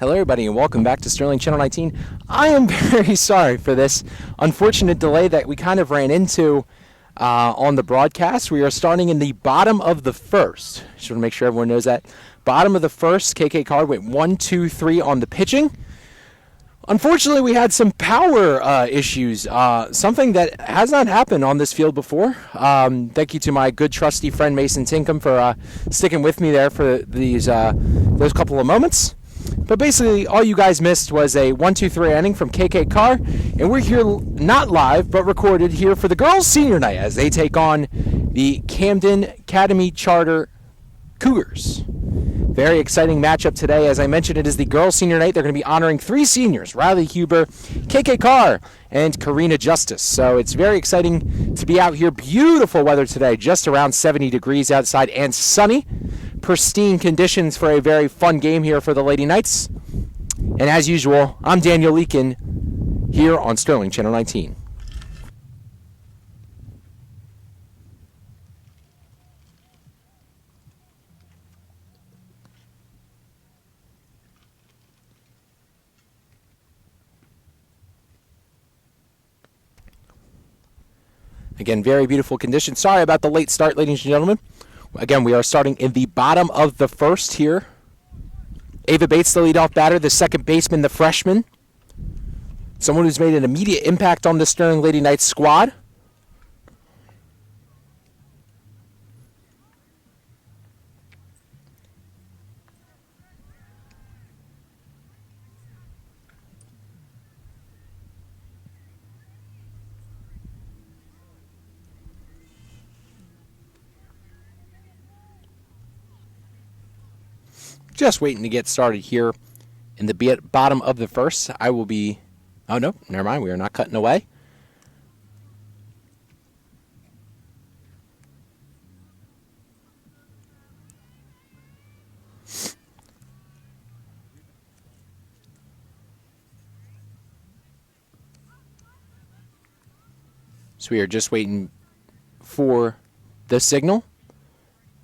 Hello, everybody, and welcome back to Sterling Channel 19. I am very sorry for this unfortunate delay that we kind of ran into on the broadcast. We are starting in the bottom of the first. Just want to make sure everyone knows that. Bottom of the first, KK Card went 1-2-3 on the pitching. Unfortunately, we had some power issues, something that has not happened on this field before. Thank you to my good trusty friend Mason Tinkham for sticking with me there for those couple of moments. But basically, all you guys missed was a 1-2-3 inning from KK Carr, and we're here not live, but recorded here for the girls' senior night as they take on the Camden Academy Charter Cougars. Very exciting matchup today. As I mentioned, it is the girls' senior night. They're going to be honoring three seniors, Riley Huber, KK Carr, and Karina Justice. So it's very exciting to be out here. Beautiful weather today, just around 70 degrees outside and sunny. Pristine conditions for a very fun game here for the Lady Knights. And as usual, I'm Daniel Leakin here on Sterling Channel 19. Again, very beautiful conditions. Sorry about the late start, ladies and gentlemen. Again, we are starting in the bottom of the first here. Ava Bates, the leadoff batter, the second baseman, the freshman. Someone who's made an immediate impact on the Sterling Lady Knights squad. Just waiting to get started here in the bottom of the first. I will be... Oh, no, never mind. We are not cutting away. So we are just waiting for the signal.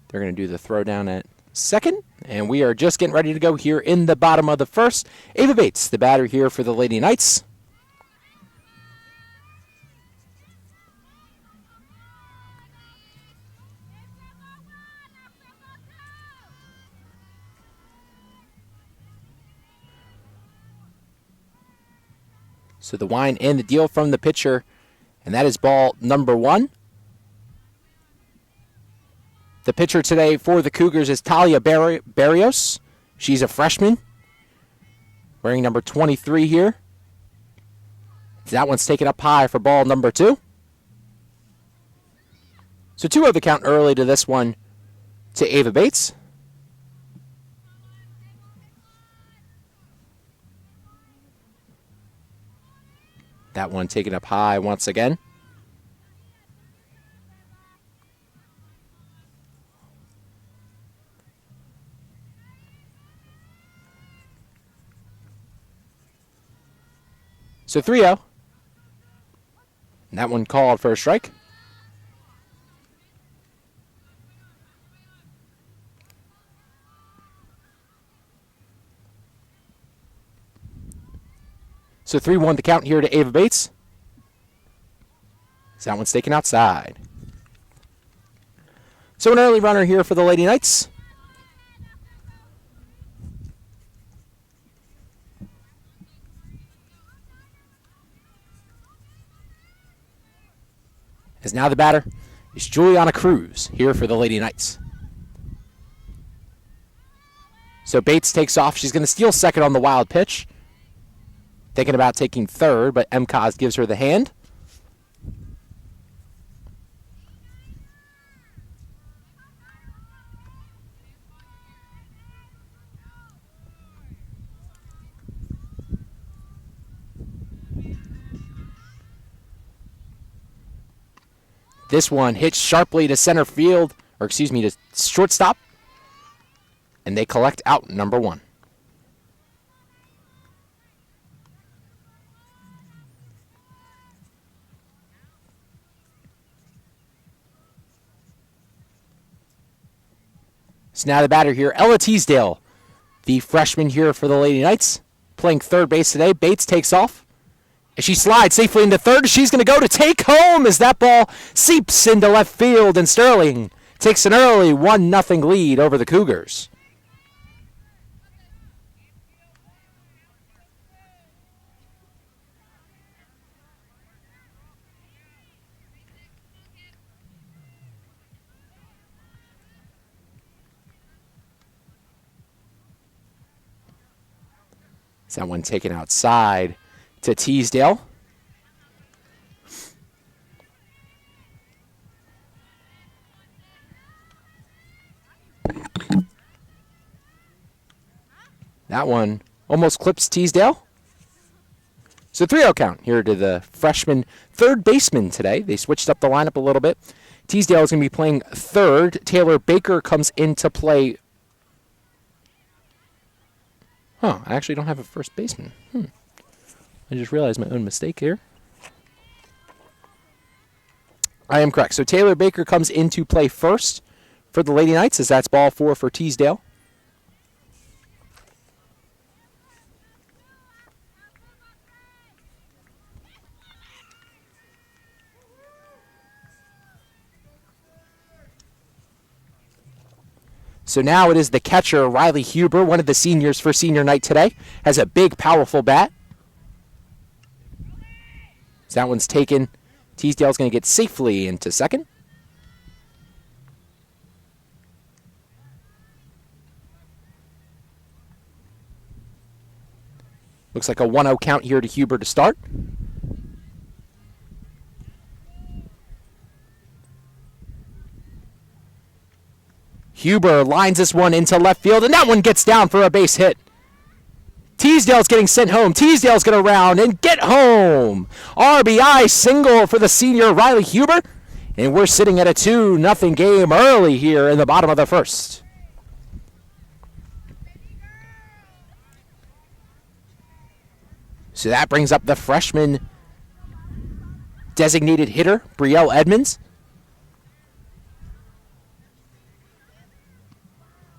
They're going to do the throwdown at second, and we are just getting ready to go here in the bottom of the first. Ava Bates, the batter here for the Lady Knights. So the wind and the deal from the pitcher, and that is ball number one. The pitcher today for the Cougars is Talia Barrios. She's a freshman, wearing number 23 here. That one's taken up high for ball number two. So 2-0 the count early to this one to Ava Bates. That one taken up high once again. So 3-0. And that one called for a strike. So 3-1 the count here to Ava Bates. So that one's taken outside. So an early runner here for the Lady Knights. As now the batter is Juliana Cruz here for the Lady Knights. So Bates takes off. She's going to steal second on the wild pitch. Thinking about taking third, but MCOS gives her the hand. This one hits sharply to center field, or excuse me, to shortstop. And they collect out number one. So now the batter here, Ella Teasdale, The freshman here for the Lady Knights, playing third base today. Bates takes off. As she slides safely into third, she's going to go to take home as that ball seeps into left field, and Sterling takes an early 1-0 lead over the Cougars. That one taken outside to Teasdale. That one almost clips Teasdale. So 3-0 count here to the freshman third baseman today. They switched up the lineup a little bit. Teasdale is going to be playing third. Taylor Baker comes into play. I actually don't have a first baseman. I just realized my own mistake here. I am correct. So Taylor Baker comes into play first for the Lady Knights, as that's ball 4 for Teasdale. So now it is the catcher, Riley Huber, one of the seniors for senior night today, has a big, powerful bat. So that one's taken. Teasdale's going to get safely into second. Looks like a 1-0 count here to Huber to start. Huber lines this one into left field, and that one gets down for a base hit. Teasdale's getting sent home. Teasdale's going to round and get home. RBI single for the senior Riley Huber. And we're sitting at a 2-0 game early here in the bottom of the first. So that brings up the freshman designated hitter, Brielle Edmonds.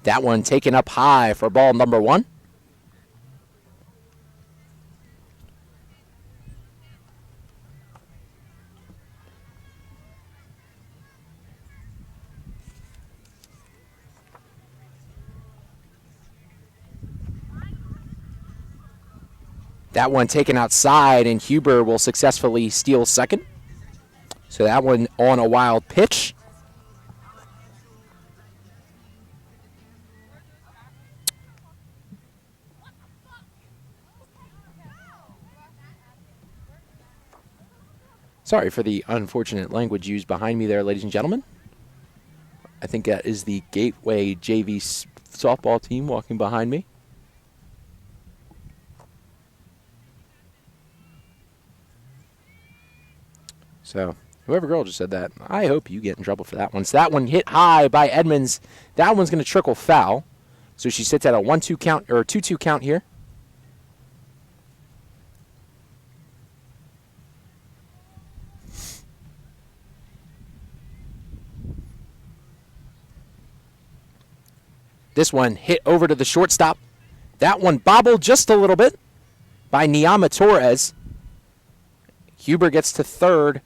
That one taken up high for ball number 1. That one taken outside, and Huber will successfully steal second. So that one on a wild pitch. Sorry for the unfortunate language used behind me there, ladies and gentlemen. I think that is the Gateway JV softball team walking behind me. So, whoever girl just said that, I hope you get in trouble for that one. So that one hit high by Edmonds. That one's going to trickle foul. So she sits at a 1-2 count, or a 2-2 count here. This one hit over to the shortstop. That one bobbled just a little bit by Niama Torres. Huber gets to third,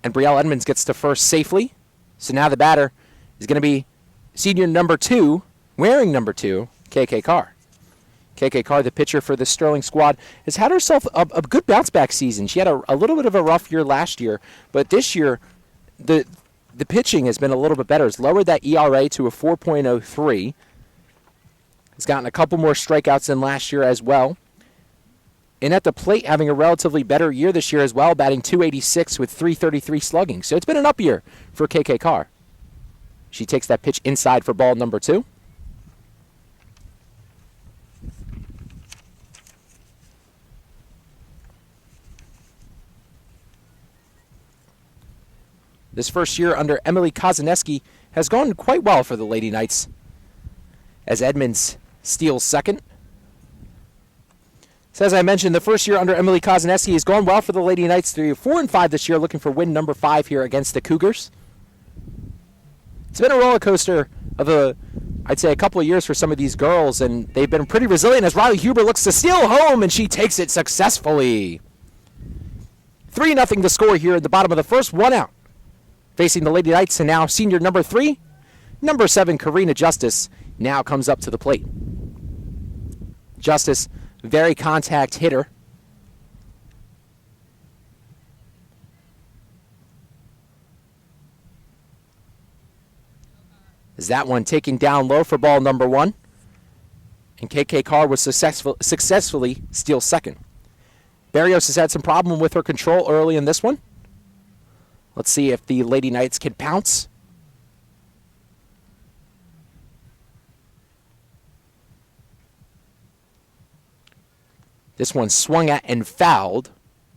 and Brielle Edmonds gets to first safely. So now the batter is going to be senior number 2, wearing number 2, KK Carr. KK Carr, the pitcher for the Sterling squad, has had herself a good bounce-back season. She had a little bit of a rough year last year, but this year the pitching has been a little bit better. It's lowered that ERA to a 4.03. It's gotten a couple more strikeouts than last year as well. And at the plate, having a relatively better year this year as well, batting .286 with .333 slugging. So it's been an up year for KK Carr. She takes that pitch inside for ball number 2. This first year under Emily Kozaneski has gone quite well for the Lady Knights, as Edmonds steals second. So as I mentioned, the first year under Emily Kozaneski has gone well for the Lady Knights. They're 4-5 this year, looking for win number 5 here against the Cougars. It's been a roller coaster of I'd say a couple of years for some of these girls, and they've been pretty resilient as Riley Huber looks to steal home, and she takes it successfully. 3-0 the score here at the bottom of the first, 1 out. Facing the Lady Knights, and now senior number 3, number 7, Karina Justice, now comes up to the plate. Justice, very contact hitter. Is that one taken down low for ball number 1. And KK Carr was successfully steals second. Barrios has had some problem with her control early in this one. Let's see if the Lady Knights can pounce. This one swung at and fouled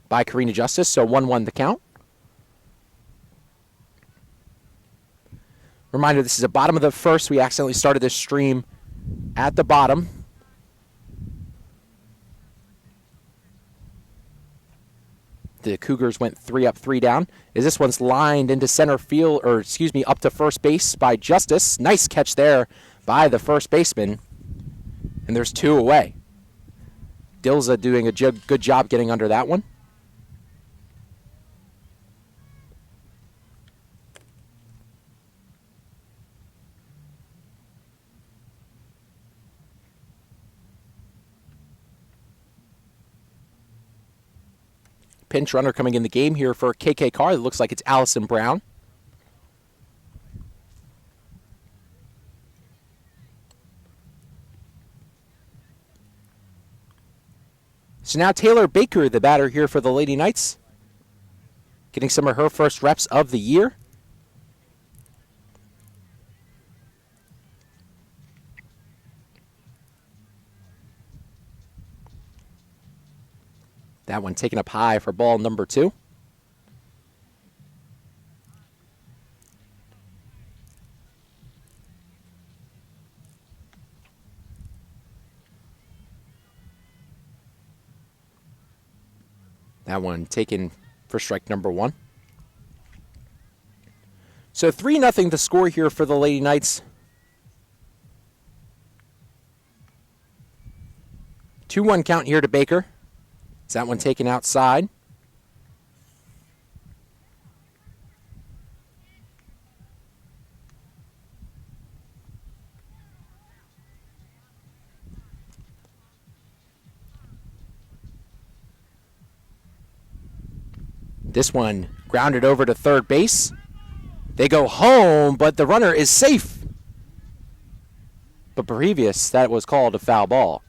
by Karina Justice, so 1-1 the count. Reminder, this is the bottom of the first. We accidentally started this stream at the bottom. The Cougars went 3 up, 3 down. As this one's lined into center field, or excuse me, up to first base by Justice. Nice catch there by the first baseman. And there's 2 away. Dilza doing a good job getting under that one. Pinch runner coming in the game here for KK Carr. It looks like it's Allison Brown. So now Taylor Baker, the batter here for the Lady Knights, getting some of her first reps of the year. That one taken up high for ball number 2. That one taken for strike number 1. So 3-0 the score here for the Lady Knights. 2-1 count here to Baker. Is that one taken outside? This one grounded over to third base. They go home, but the runner is safe. But previous, that was called a foul ball.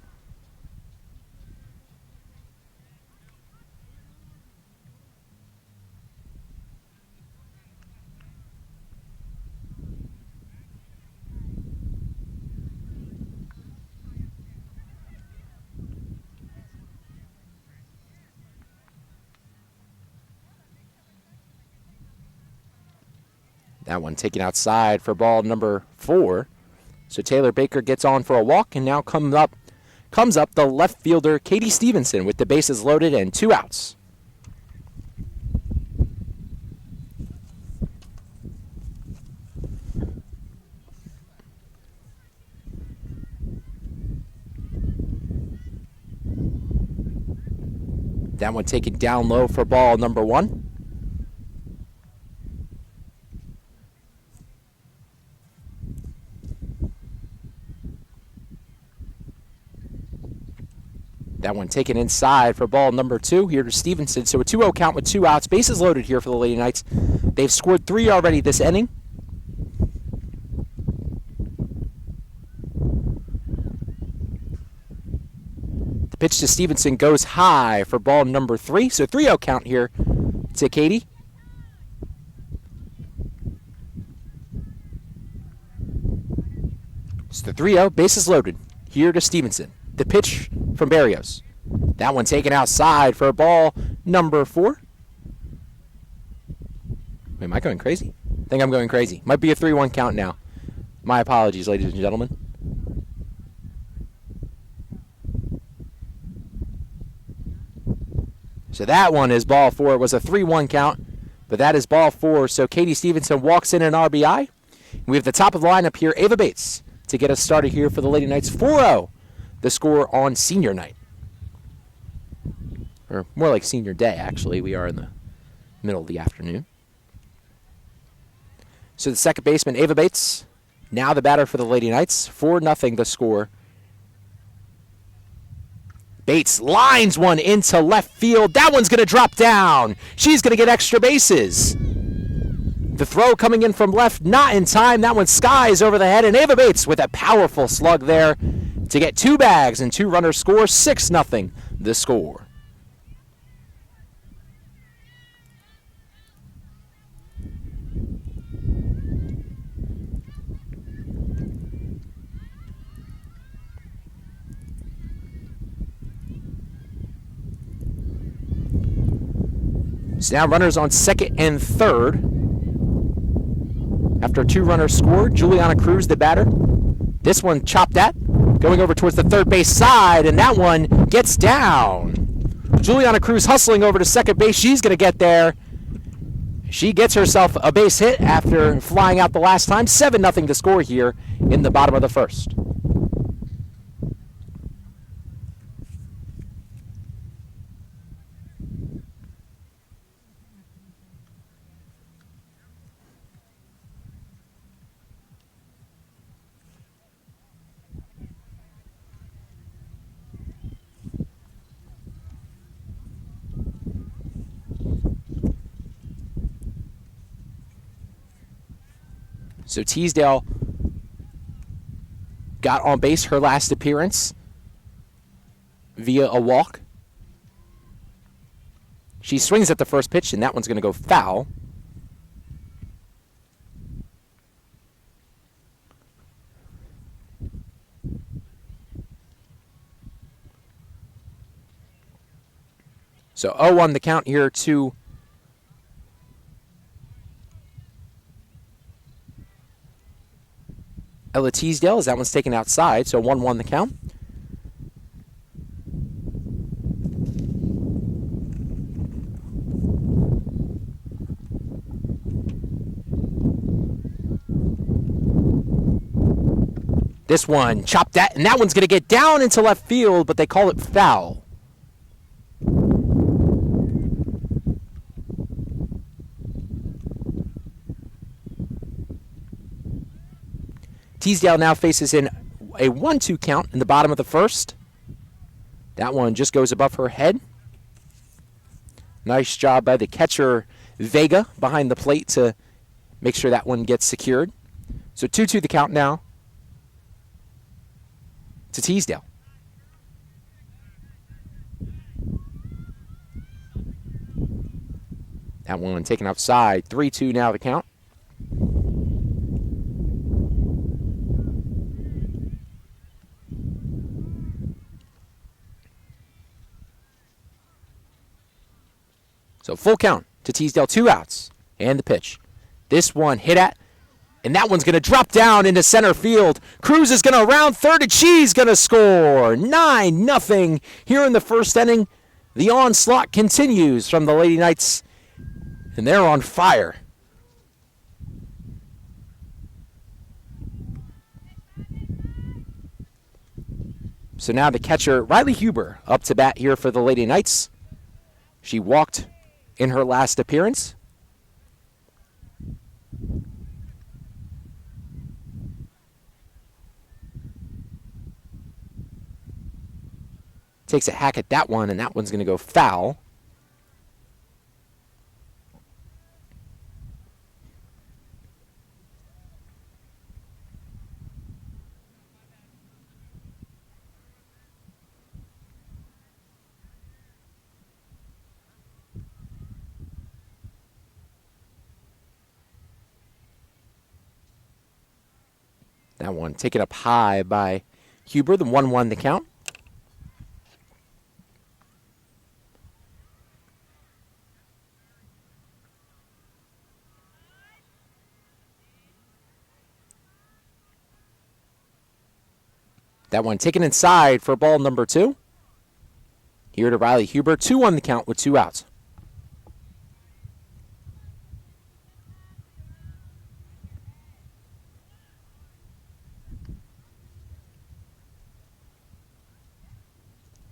That one taken outside for ball number 4. So Taylor Baker gets on for a walk, and now comes up the left fielder, Katie Stevenson, with the bases loaded and 2 outs. That one taken down low for ball number 1. That one taken inside for ball number 2 here to Stevenson. So a 2-0 count with 2 outs. Bases loaded here for the Lady Knights. They've scored 3 already this inning. The pitch to Stevenson goes high for ball number 3. So 3-0 count here to Katie. It's the 3-0, bases loaded here to Stevenson. The pitch from Barrios. That one taken outside for ball number 4. Wait, am I going crazy? I think I'm going crazy. Might be a 3-1 count now. My apologies, ladies and gentlemen. So that one is ball 4. It was a 3-1 count, but that is ball 4. So Katie Stevenson walks in an RBI. We have the top of the lineup here, Ava Bates, to get us started here for the Lady Knights. 4-0, the score on senior night. Or more like senior day, actually. We are in the middle of the afternoon. So the second baseman, Ava Bates, now the batter for the Lady Knights. 4-0 the score. Bates lines one into left field. That one's going to drop down. She's going to get extra bases. The throw coming in from left, not in time. That one skies over the head, and Ava Bates with a powerful slug there to get 2 bags and 2 runners score. 6-0 the score. So now runners on second and third. After 2 runners scored, Juliana Cruz, the batter. This one chopped at, going over towards the third base side, and that one gets down. Juliana Cruz hustling over to second base. She's going to get there. She gets herself a base hit after flying out the last time. 7-0 to score here in the bottom of the first. So Teasdale got on base her last appearance via a walk. She swings at the first pitch, and that one's going to go foul. So 0-1 the count here to Ella Teasdale, as that one's taken outside, so 1-1 the count. This one chopped at, and that one's going to get down into left field, but they call it foul. Teasdale now faces in a 1-2 count in the bottom of the first. That one just goes above her head. Nice job by the catcher, Vega, behind the plate to make sure that one gets secured. So 2-2 the count now to Teasdale. That one taken outside. 3-2 now the count. So full count to Teasdale, 2 outs, and the pitch. This one hit at, and that one's going to drop down into center field. Cruz is going to round third, and she's going to score. 9-0 here in the first inning. The onslaught continues from the Lady Knights, and they're on fire. So now the catcher, Riley Huber, up to bat here for the Lady Knights. She walked in her last appearance. Takes a hack at that one, and that one's going to go foul. That one taken up high by Huber, the 1-1 the count. That one taken inside for ball number 2. Here to Riley Huber, 2-1 the count with 2 outs.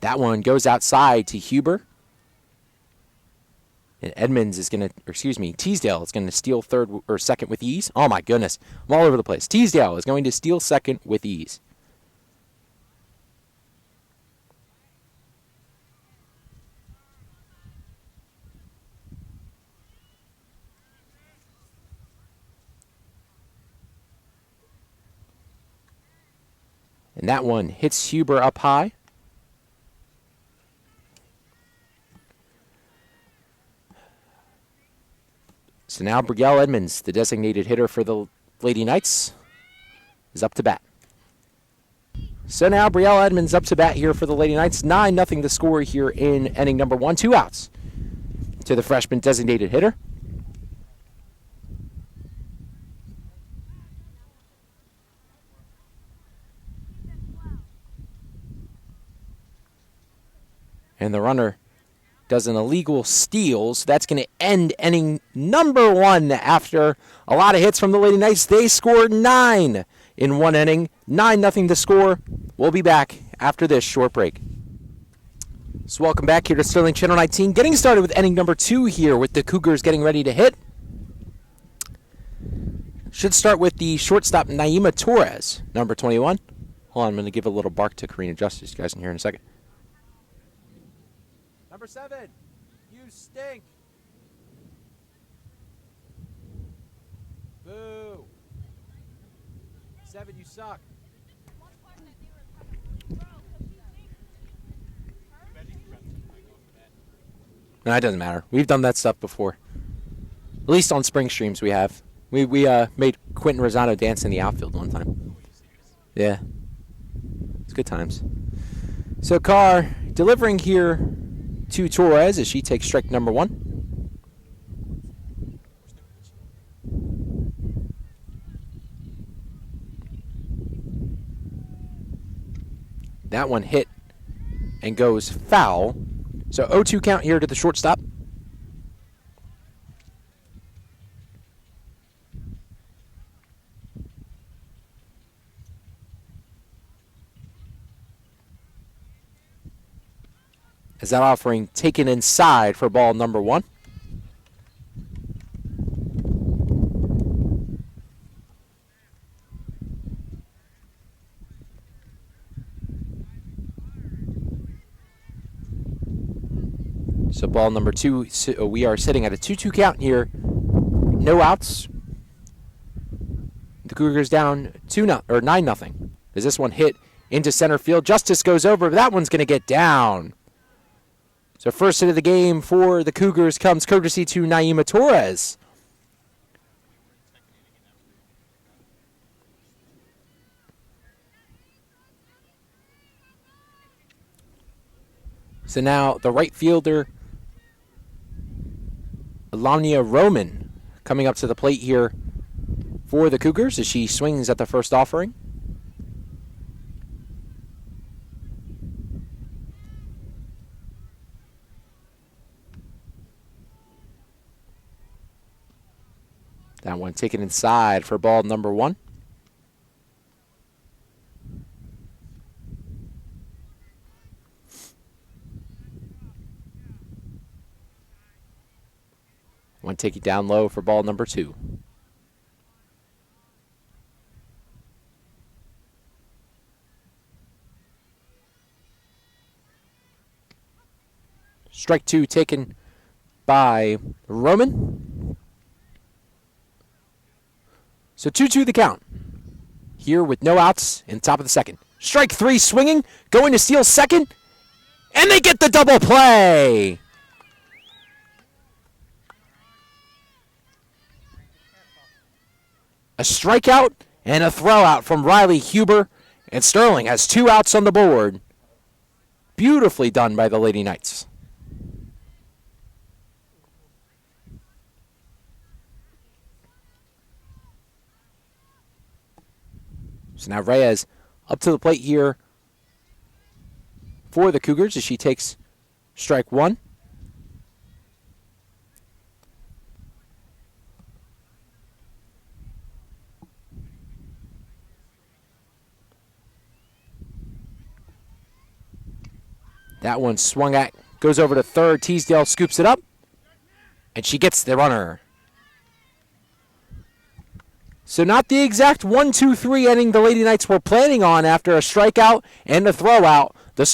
That one goes outside to Huber. And Edmonds is going to, Teasdale is going to steal third or second with ease. Oh my goodness, I'm all over the place. Teasdale is going to steal second with ease. And that one hits Huber up high. So now Brielle Edmonds, the designated hitter for the Lady Knights, is up to bat. So now Brielle Edmonds up to bat here for the Lady Knights. 9-0 the score here in inning number 1. 2 outs to the freshman designated hitter. And the runner does an illegal steal, so that's going to end inning number 1 after a lot of hits from the Lady Knights. They scored 9 in 1 inning. 9-0 the score. We'll be back after this short break. So welcome back here to Sterling Channel 19. Getting started with inning number 2 here with the Cougars getting ready to hit. Should start with the shortstop, Naima Torres, number 21. Hold on, I'm going to give a little bark to Karina Justice. You guys can hear in a second. Number 7, you stink. Boo. 7, you suck. No, it doesn't matter. We've done that stuff before. At least on spring streams we have. We made Quentin Rosano dance in the outfield one time. Yeah. It's good times. So Carr delivering here to Torres as she takes strike number 1. That one hit and goes foul. So 0-2 count here to the shortstop. As that offering taken inside for ball number 1. So ball number 2, so we are sitting at a 2-2 count here. No outs. The Cougars down 9-0. As this one hit into center field, Justice goes over, but that one's going to get down. So first hit of the game for the Cougars comes courtesy to Naima Torres. So now the right fielder, Alania Roman, coming up to the plate here for the Cougars as she swings at the first offering. That one taken inside for ball number 1. One taken down low for ball number 2. Strike 2 taken by Roman. So 2-2 the count. Here with no outs in top of the second. Strike 3 swinging, going to steal second, and they get the double play. A strikeout and a throwout from Riley Huber, and Sterling has 2 outs on the board. Beautifully done by the Lady Knights. So now Reyes up to the plate here for the Cougars as she takes strike 1. That one swung at, goes over to third. Teasdale scoops it up, and she gets the runner. So not the exact 1-2-3 inning the Lady Knights were planning on after a strikeout and a throwout. The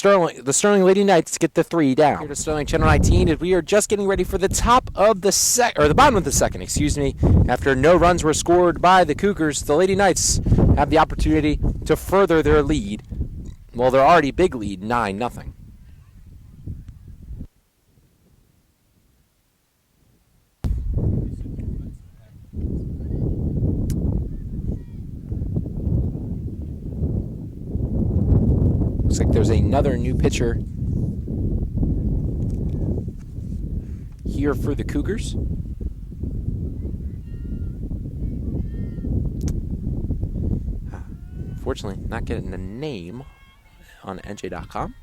Sterling Lady Knights get the 3 down. Here to Sterling Channel 19 as we are just getting ready for the the bottom of the second, excuse me. After no runs were scored by the Cougars, the Lady Knights have the opportunity to further their lead. Well, their already big lead, 9-0. Looks like there's another new pitcher here for the Cougars. Unfortunately, not getting the name on NJ.com.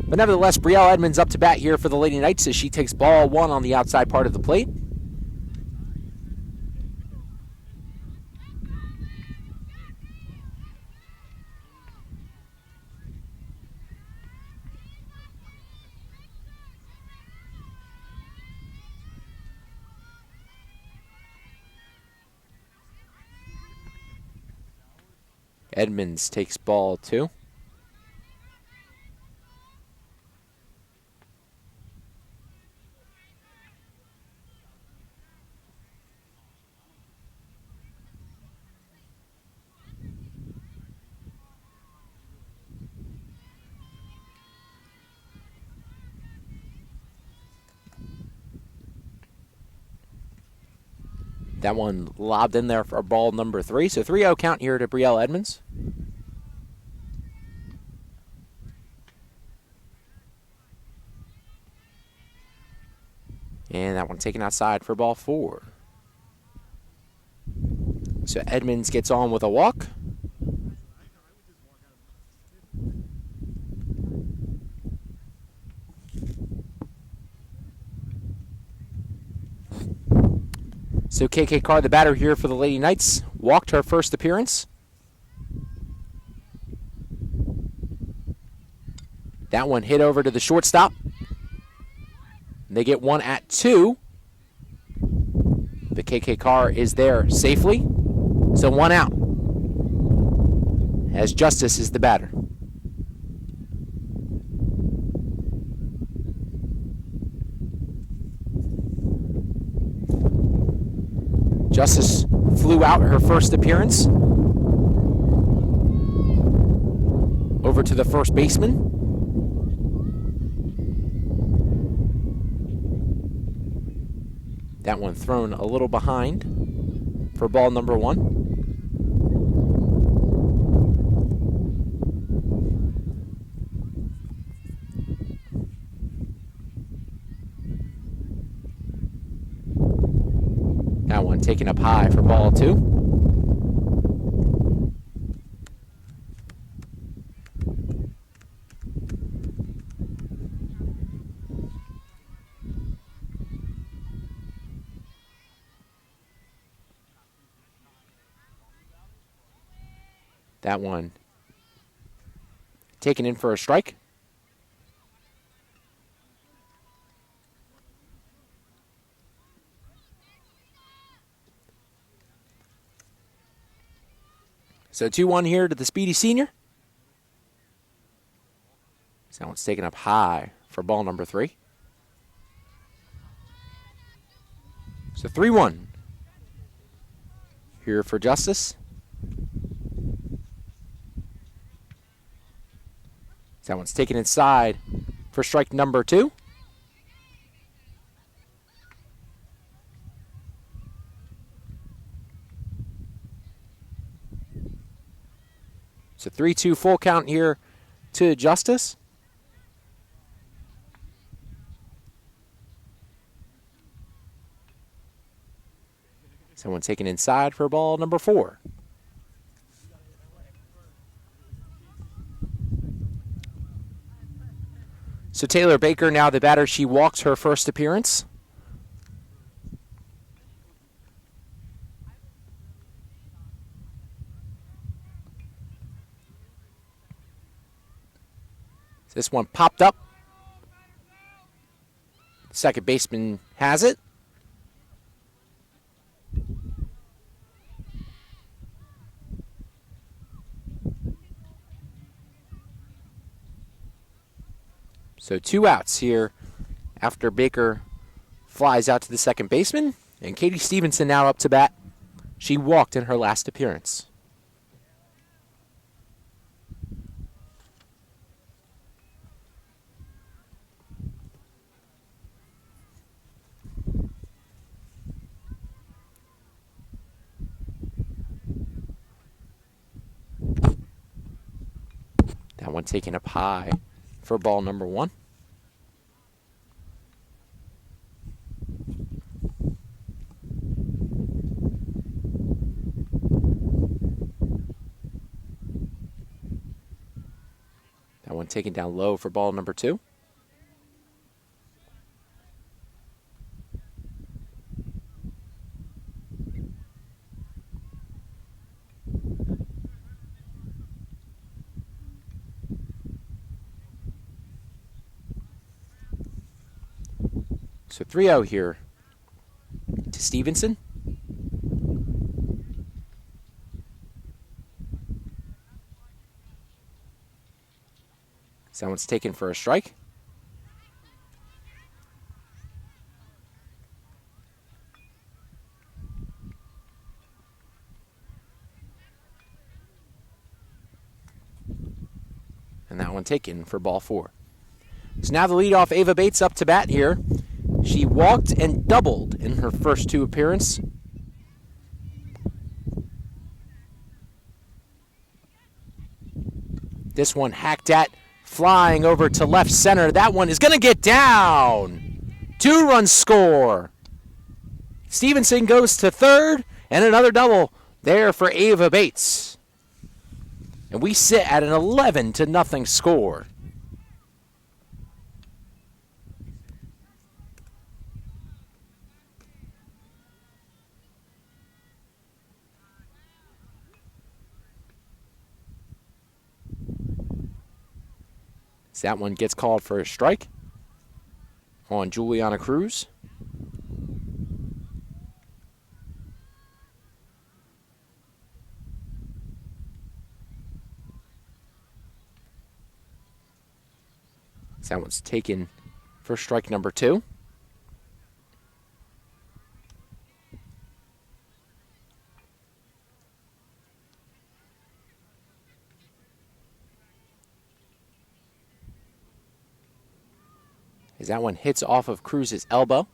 But nevertheless, Brielle Edmonds up to bat here for the Lady Knights as she takes ball 1 on the outside part of the plate. Edmonds takes ball 2. That one lobbed in there for ball number 3. So 3-0 count here to Brielle Edmonds. And that one taken outside for ball 4. So Edmonds gets on with a walk. So KK Carr, the batter here for the Lady Knights, walked her first appearance. That one hit over to the shortstop. They get 1 at 2. But KK Carr is there safely. So 1 out. As Justice is the batter. Justice flew out her first appearance. Over to the first baseman. That one thrown a little behind for ball number 1. That one taken up high for ball 2. That one taken in for a strike. So 2-1 here to the speedy senior. So that one's taken up high for ball number 3. So 3-1 here for Justice. So that one's taken inside for strike number 2. So 3-2 full count here to Justice. Someone taken inside for ball number 4. So Taylor Baker now the batter. She walks her first appearance. This one popped up. Second baseman has it. So 2 outs here after Baker flies out to the second baseman. And Katie Stevenson now up to bat. She walked in her last appearance. That one taken up high for ball number 1. That one taken down low for ball number 2. So 3-0 here to Stevenson. Someone's taken for a strike. And that one taken for ball 4. So now the leadoff Ava Bates up to bat here. She walked and doubled in her first 2 appearances. This one hacked at, flying over to left center. That one is going to get down. 2-run score. Stevenson goes to third, and another double there for Ava Bates. And we sit at an 11-0 score. So that one gets called for a strike on Juliana Cruz. So that one's taken for strike number 2. As that one hits off of Cruz's elbow.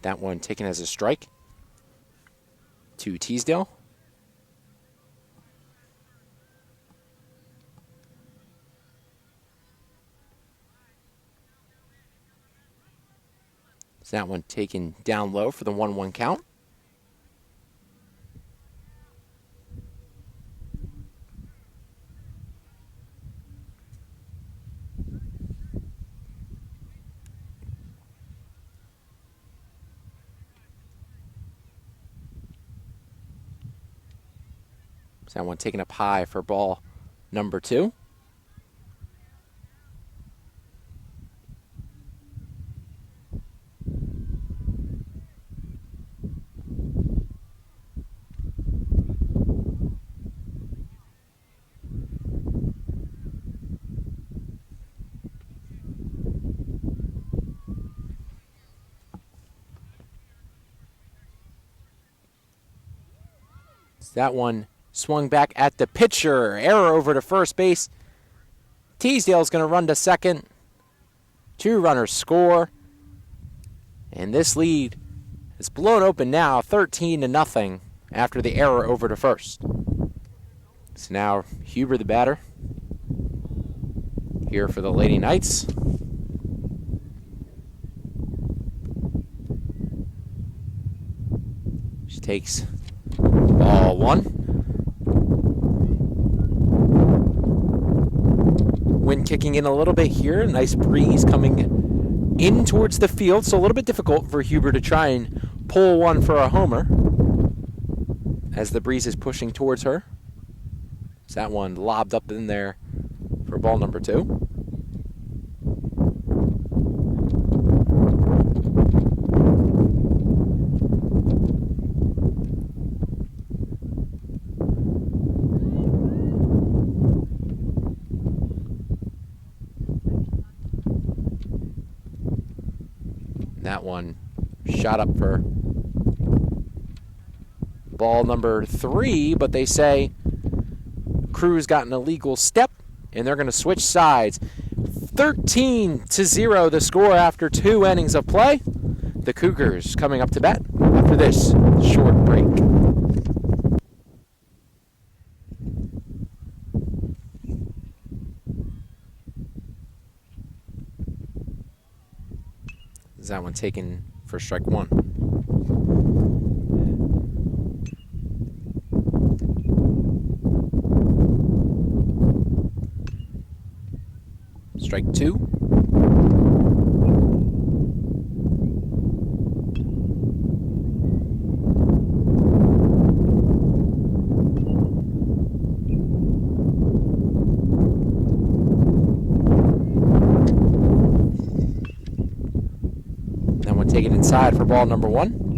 That one taken as a strike to Teasdale. So that one taken down low for the 1-1 count. So that one taken up high for ball number 2. So that one swung back at the pitcher. Error over to first base. Teasdale's going to run to second. 2 runners score. And this lead is blown open now, 13-0 after the error over to first. So now Huber the batter here for the Lady Knights. takes ball one. Wind kicking in a little bit here. Nice breeze coming in towards the field, so a little bit difficult for Huber to try and pull one for a homer as the breeze is pushing towards her. So that one lobbed up in there for ball number 2. That one shot up for ball number 3, but they say Crew's got an illegal step, and they're going to switch sides. 13-0 the score after 2 innings of play. The Cougars coming up to bat after this short break. Is that one taken for strike 1? Strike 2. That one taken inside for ball number 1.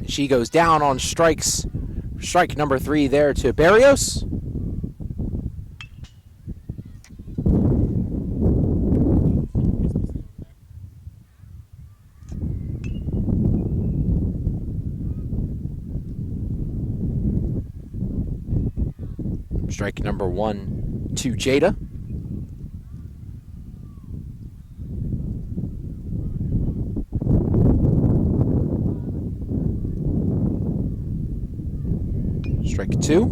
She goes down on strikes. Strike number 3 there to Barrios. Strike number 1 to Jada. Strike 2.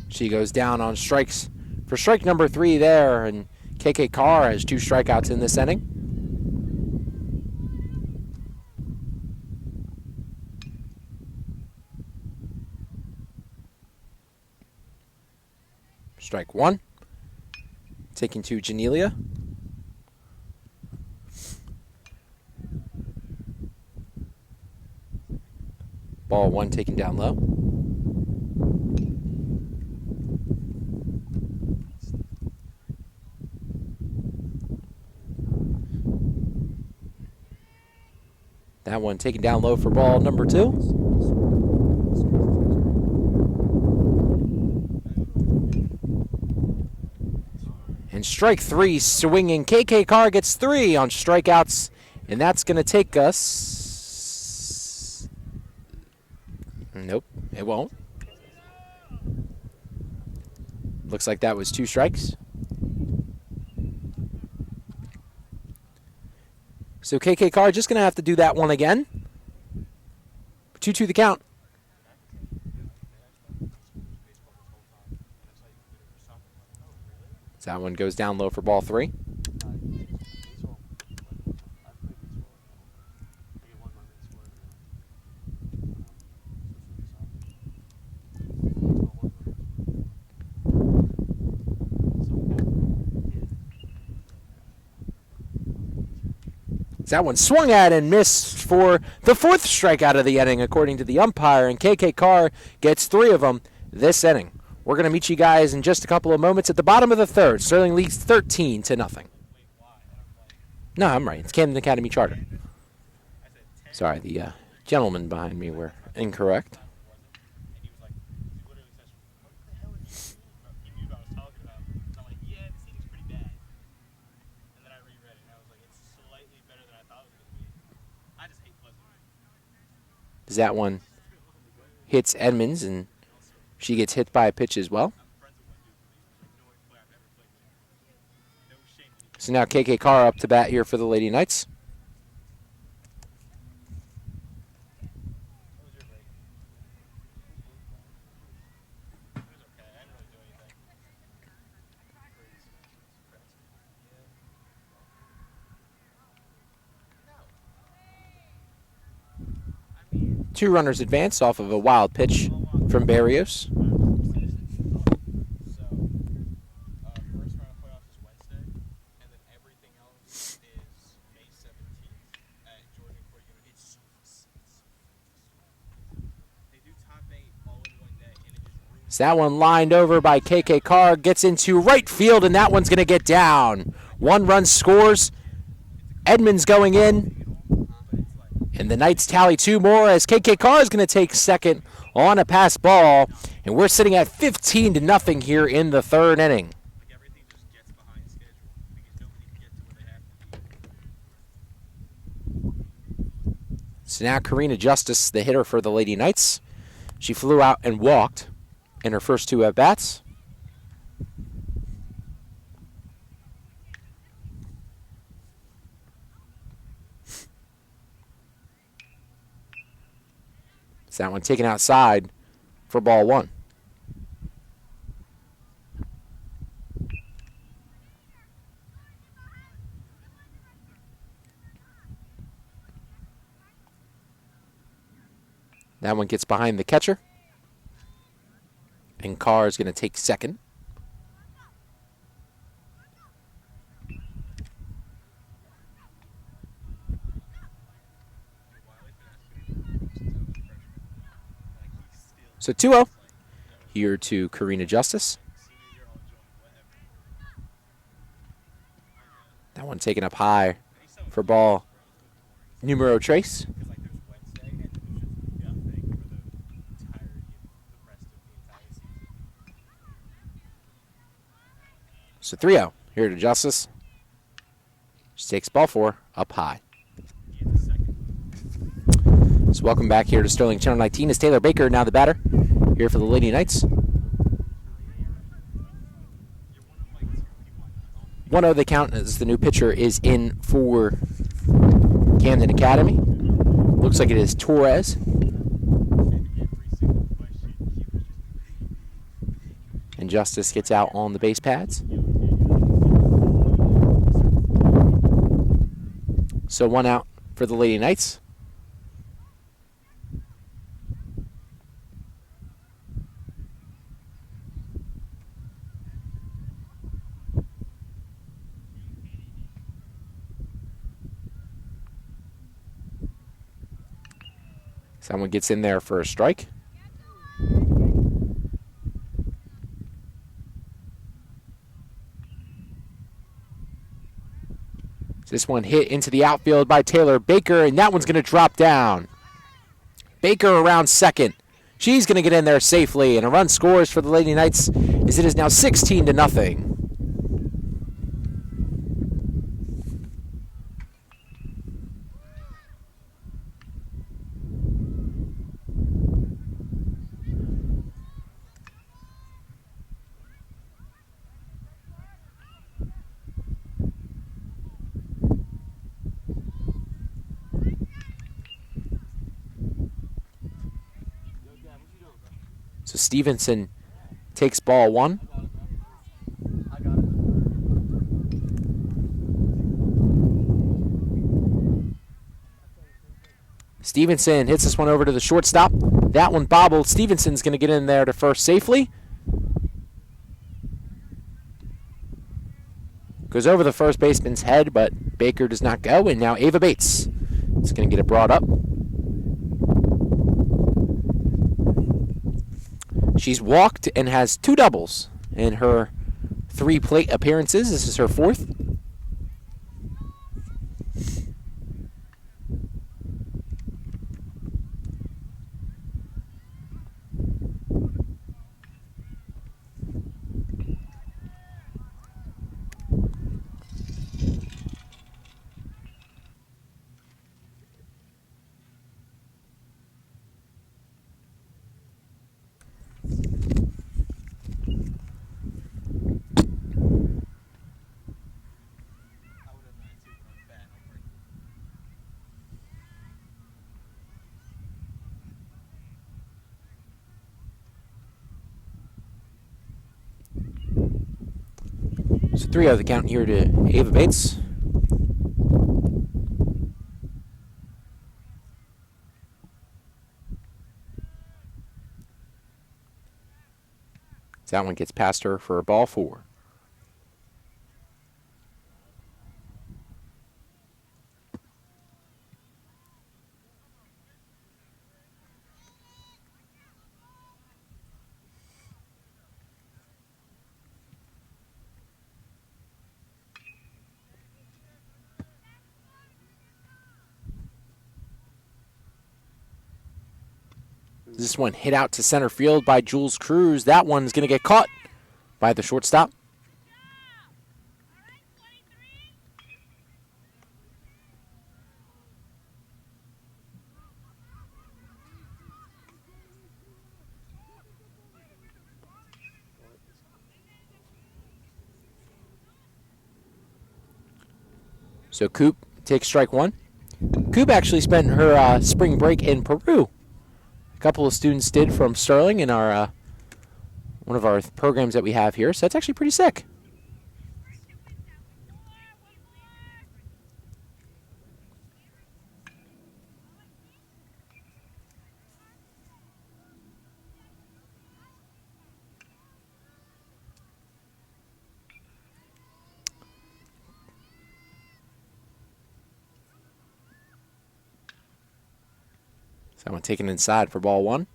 She goes down on strikes for strike number 3 there, and KK Carr has 2 strikeouts in this inning. Strike 1. Taking to Janelia. Ball 1 taken down low. That one taken down low for ball number 2. And strike 3 swinging. KK Carr gets 3 on strikeouts, and that's going to take us. Nope, it won't. Looks like that was 2 strikes. So KK Carr just going to have to do that one again. 2-2 the count. So that one goes down low for ball 3. That one swung at and missed for the 4th strikeout of the inning, according to the umpire, and KK Carr gets 3 of them this inning. We're going to meet you guys in just a couple of moments at the bottom of the 3rd. Sterling leads 13-0. No, I'm right. It's Camden Academy Charter. Sorry, the gentlemen behind me were incorrect. That one hits Edmonds, and she gets hit by a pitch as well. So now KK Carr up to bat here for the Lady Knights. Two runners advance off of a wild pitch from Barrios. So that one lined over by KK Carr, gets into right field, and that one's going to get down. One run scores. Edmonds going in. And the Knights tally two more as KK Carr is going to take second on a pass ball. And we're sitting at 15-0 here in the third inning. So now Karina Justice, the hitter for the Lady Knights. She flew out and walked in her first two at-bats. So that one taken outside for ball one. That one gets behind the catcher. And Carr is going to take second. So 2-0 here to Karina Justice. That one taken up high for ball numero tres. So 3-0 here to Justice. She takes ball four up high. So welcome back here to Sterling Channel 19. Is Taylor Baker now the batter here for the Lady Knights. 1-0 the count as the new pitcher is in for Camden Academy. Looks like it is Torres. And Justice gets out on the base pads. So 1 out for the Lady Knights. Someone gets in there for a strike. This one hit into the outfield by Taylor Baker, and that one's going to drop down. Baker around second. She's going to get in there safely, and a run scores for the Lady Knights as it is now 16-0. So Stevenson takes ball one. Stevenson hits this one over to the shortstop. That one bobbled. Stevenson's going to get in there to first safely. Goes over the first baseman's head, but Baker does not go. And now Ava Bates is going to get it brought up. She's walked and has 2 doubles in her 3 plate appearances. This is her 4th. 3-0 the count here to Ava Bates. That one gets past her for a ball 4. This one hit out to center field by Jules Cruz. That one's going to get caught by the shortstop. So Coop takes strike 1. Coop actually spent her spring break in Peru. A couple of students did from Sterling in our one of our programs that we have here, so that's actually pretty sick. So that one taken inside for ball 1.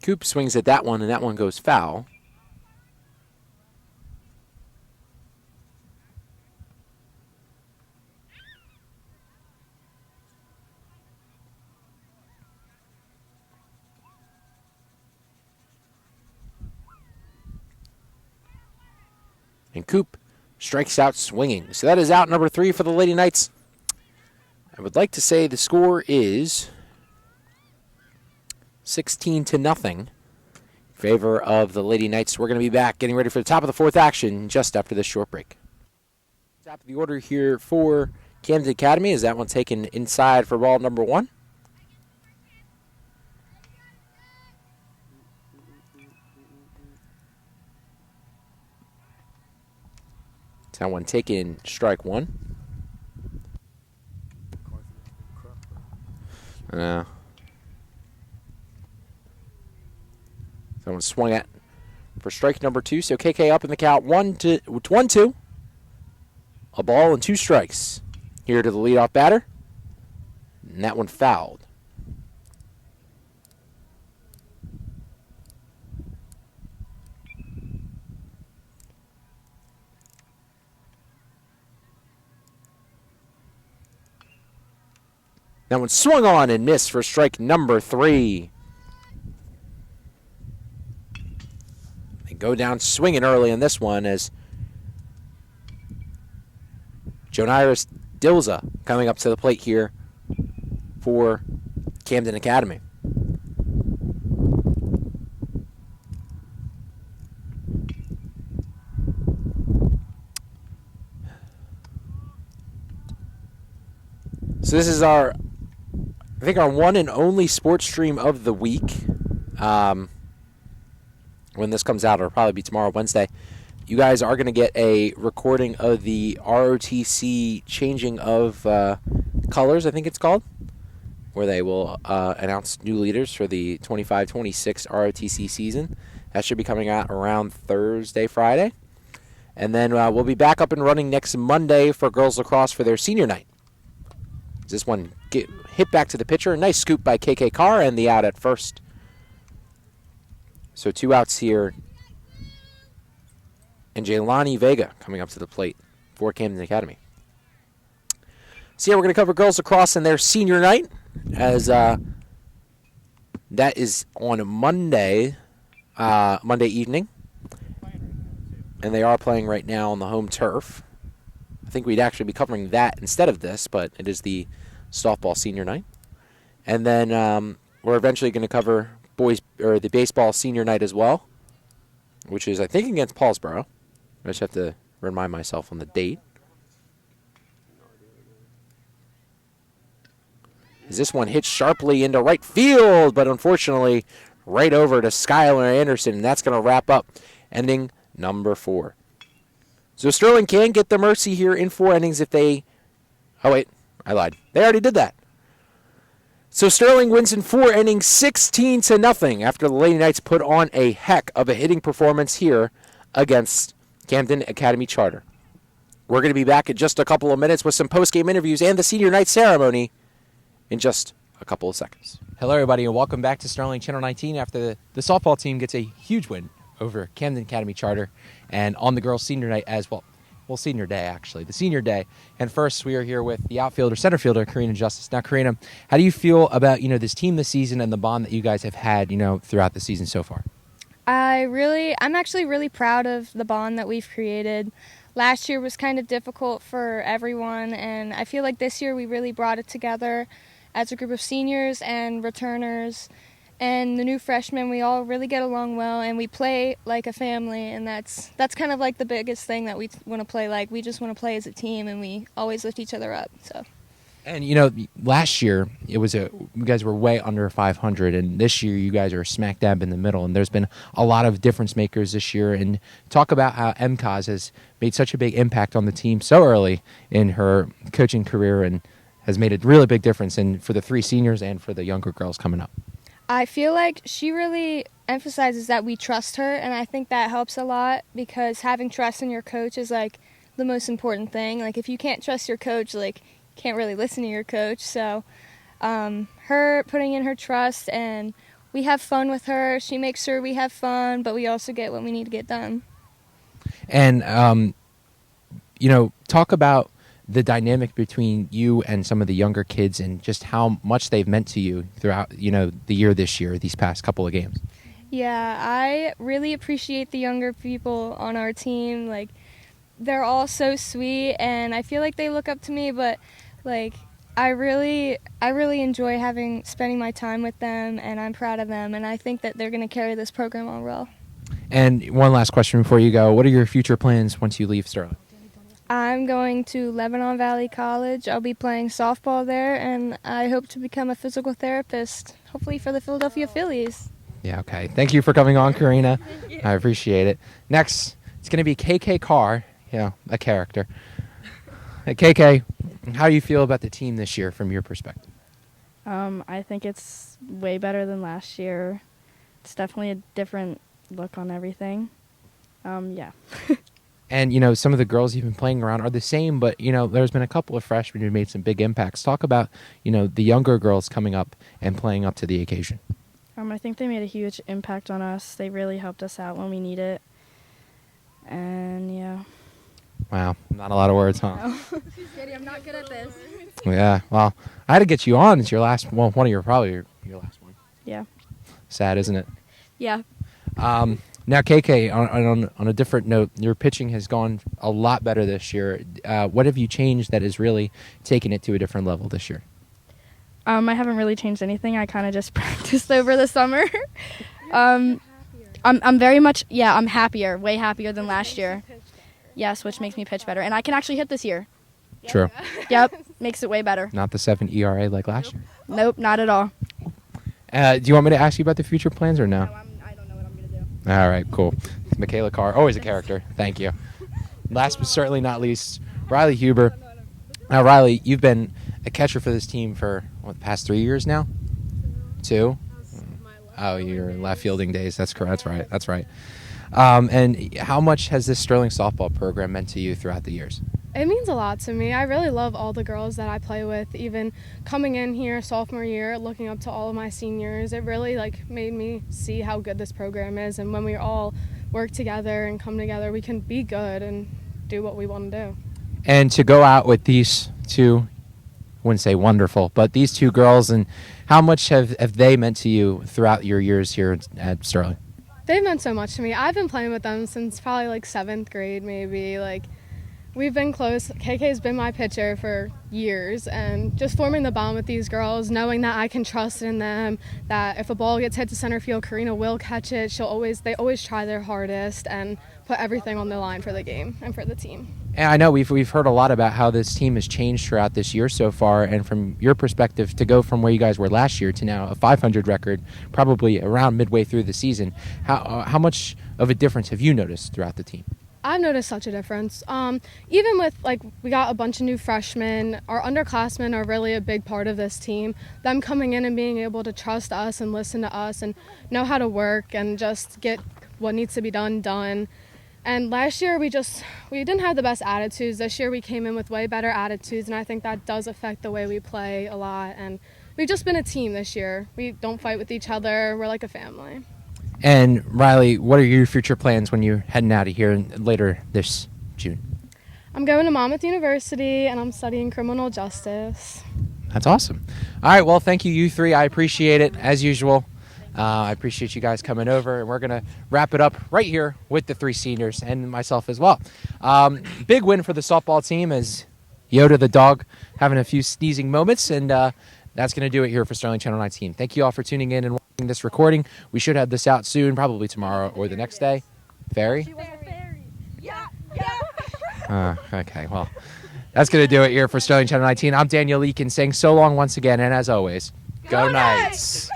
Coop swings at that one, and that one goes foul. And Coop strikes out swinging. So that is out number 3 for the Lady Knights. I would like to say the score is 16-0 in favor of the Lady Knights. We're going to be back getting ready for the top of the 4th action just after this short break. Top of the order here for Camden Academy. Is that one taken inside for ball number 1? That one taken strike 1. That one swung at for strike number 2. So KK up in the count 1-2. A ball and 2 strikes. Here to the leadoff batter. And that one fouled. That one swung on and missed for strike number 3. They go down swinging early in this one as Joniris Dilza coming up to the plate here for Camden Academy. So this is our one and only sports stream of the week. When this comes out, it'll probably be tomorrow, Wednesday. You guys are going to get a recording of the ROTC changing of colors, I think it's called, where they will announce new leaders for the 25-26 ROTC season. That should be coming out around Thursday, Friday. And then we'll be back up and running next Monday for girls lacrosse for their senior night. This one hit back to the pitcher. Nice scoop by KK Carr and the out at first. So 2 outs here. And Jaylani Vega coming up to the plate for Camden Academy. So yeah, we're going to cover girls lacrosse and their senior night, as that is on Monday evening. And they are playing right now on the home turf. I think we'd actually be covering that instead of this, but it is the softball senior night. And then we're eventually going to cover the baseball senior night as well, which is, I think, against Paulsboro. I just have to remind myself on the date. as this one hits sharply into right field, but unfortunately right over to Skylar Anderson, and that's going to wrap up inning number 4. So Sterling can get the mercy here in 4 innings if they... Oh, wait, I lied. They already did that. So Sterling wins in 4 innings, 16-0, after the Lady Knights put on a heck of a hitting performance here against Camden Academy Charter. We're going to be back in just a couple of minutes with some post-game interviews and the senior night ceremony in just a couple of seconds. Hello, everybody, and welcome back to Sterling Channel 19 after the softball team gets a huge win over Camden Academy Charter and on the girls' senior night as well. Well, senior day, actually, the senior day. And first, we are here with the outfielder, center fielder, Karina Justice. Now, Karina, how do you feel about, this team this season and the bond that you guys have had, throughout the season so far? I'm actually really proud of the bond that we've created. Last year was kind of difficult for everyone, and I feel like this year we really brought it together as a group of seniors and returners. And the new freshmen, we all really get along well, and we play like a family, and that's kind of like the biggest thing that we want to play like. We just want to play as a team, and we always lift each other up. So. And, last year, you guys were way under 500, and this year you guys are smack dab in the middle, and there's been a lot of difference makers this year. And talk about how MCAS has made such a big impact on the team so early in her coaching career and has made a really big difference for the 3 seniors and for the younger girls coming up. I feel like she really emphasizes that we trust her, and I think that helps a lot because having trust in your coach is, the most important thing. If you can't trust your coach, you can't really listen to your coach. So her putting in her trust, and we have fun with her. She makes sure we have fun, but we also get what we need to get done. And, talk about the dynamic between you and some of the younger kids and just how much they've meant to you throughout, the year this year, these past couple of games. Yeah, I really appreciate the younger people on our team. They're all so sweet, and I feel like they look up to me, but, I really enjoy spending my time with them, and I'm proud of them, and I think that they're going to carry this program on well. And one last question before you go. What are your future plans once you leave Sterling? I'm going to Lebanon Valley College. I'll be playing softball there, and I hope to become a physical therapist, hopefully for the Philadelphia Phillies. Yeah, okay. Thank you for coming on, Karina. I appreciate it. Next, it's going to be KK Carr, a character. Hey, KK, how do you feel about the team this year from your perspective? I think it's way better than last year. It's definitely a different look on everything. Yeah. And, some of the girls you've been playing around are the same, but, there's been a couple of freshmen who made some big impacts. Talk about, the younger girls coming up and playing up to the occasion. I think they made a huge impact on us. They really helped us out when we need it. And, yeah. Wow, not a lot of words, huh? No. She's kidding. I'm not good at this. Yeah, well, I had to get you on. It's your last one. One of your last one. Yeah. Sad, isn't it? Yeah. Now, KK, on a different note, your pitching has gone a lot better this year. What have you changed that has really taken it to a different level this year? I haven't really changed anything. I kind of just practiced over the summer. I'm very much, I'm happier, way happier than last year. Yes, which makes me pitch better. And I can actually hit this year. True. Yep, makes it way better. Not the 7 ERA like last year? Nope, not at all. Do you want me to ask you about the future plans or no? No, I don't know what I'm going to do. All right, cool. Michaela Carr, always a character. Thank you. Last but certainly not least, Riley Huber. Now, Riley, you've been a catcher for this team for, the past 3 years now? 2? Oh, your left fielding days. That's correct. That's right. And how much has this Sterling softball program meant to you throughout the years? It means a lot to me. I really love all the girls that I play with. Even coming in here sophomore year, looking up to all of my seniors, it really made me see how good this program is. And when we all work together and come together, we can be good and do what we want to do. And to go out with these 2, I wouldn't say wonderful, but these 2 girls, and how much have they meant to you throughout your years here at Sterling? They've meant so much to me. I've been playing with them since probably 7th grade, maybe. We've been close. KK's been my pitcher for years, and just forming the bond with these girls, knowing that I can trust in them, that if a ball gets hit to center field, Karina will catch it. They always try their hardest and put everything on the line for the game and for the team. And I know we've heard a lot about how this team has changed throughout this year so far, and from your perspective, to go from where you guys were last year to now a 500 record, probably around midway through the season, how much of a difference have you noticed throughout the team? I've noticed such a difference. Even with, we got a bunch of new freshmen. Our underclassmen are really a big part of this team. Them coming in and being able to trust us and listen to us and know how to work and just get what needs to be done. And last year we didn't have the best attitudes. This year we came in with way better attitudes, and I think that does affect the way we play a lot. And we've just been a team this year. We don't fight with each other. We're like a family. And Riley, what are your future plans when you're heading out of here later this June? I'm going to Monmouth University, and I'm studying criminal justice. That's awesome. All right, well, thank you three. I appreciate it, as usual. I appreciate you guys coming over, and we're going to wrap it up right here with the three seniors and myself as well. Big win for the softball team as Yoda the dog having a few sneezing moments, and that's going to do it here for Sterling Channel 19. Thank you all for tuning in and watching this recording. We should have this out soon, probably tomorrow or the next day. Fairy? She was a fairy. Yeah. Okay, well, that's going to do it here for Sterling Channel 19. I'm Daniel Leakin saying so long once again, and as always, go Knights!